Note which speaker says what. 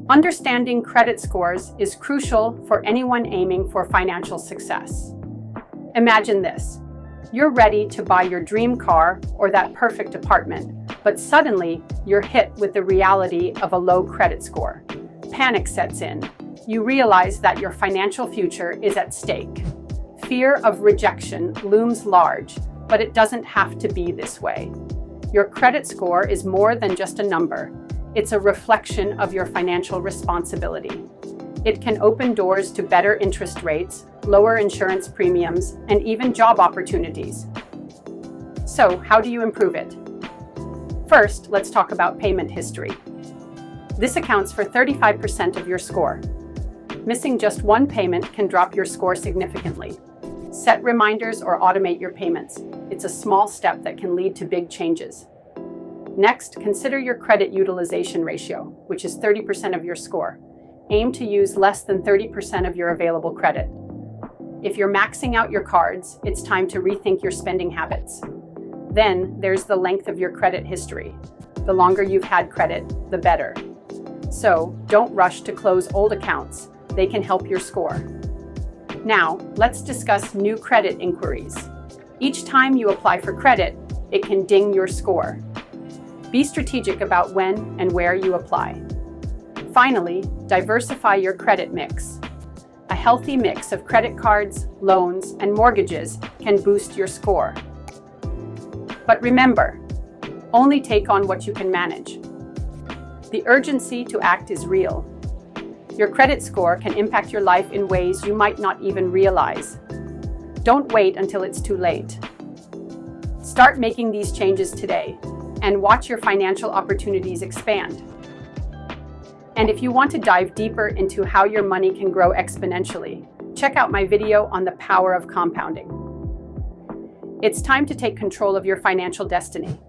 Speaker 1: Understanding credit scores is crucial for anyone aiming for financial success. Imagine this. You're ready to buy your dream car or that perfect apartment, but suddenly you're hit with the reality of a low credit score. Panic sets in. You realize that your financial future is at stake. Fear of rejection looms large, but it doesn't have to be this way. Your credit score is more than just a number. It's a reflection of your financial responsibility. It can open doors to better interest rates, lower insurance premiums, and even job opportunities. So, how do you improve it? First, let's talk about payment history. This accounts for 35% of your score. Missing just one payment can drop your score significantly. Set reminders or automate your payments. It's a small step that can lead to big changes. Next, consider your credit utilization ratio, which is 30% of your score. Aim to use less than 30% of your available credit. If you're maxing out your cards, it's time to rethink your spending habits. Then, there's the length of your credit history. The longer you've had credit, the better. So, don't rush to close old accounts. They can help your score. Now, let's discuss new credit inquiries. Each time you apply for credit, it can ding your score. Be strategic about when and where you apply. Finally, diversify your credit mix. A healthy mix of credit cards, loans, and mortgages can boost your score. But remember, only take on what you can manage. The urgency to act is real. Your credit score can impact your life in ways you might not even realize. Don't wait until it's too late. Start making these changes today and watch your financial opportunities expand. And if you want to dive deeper into how your money can grow exponentially, check out my video on the power of compounding. It's time to take control of your financial destiny.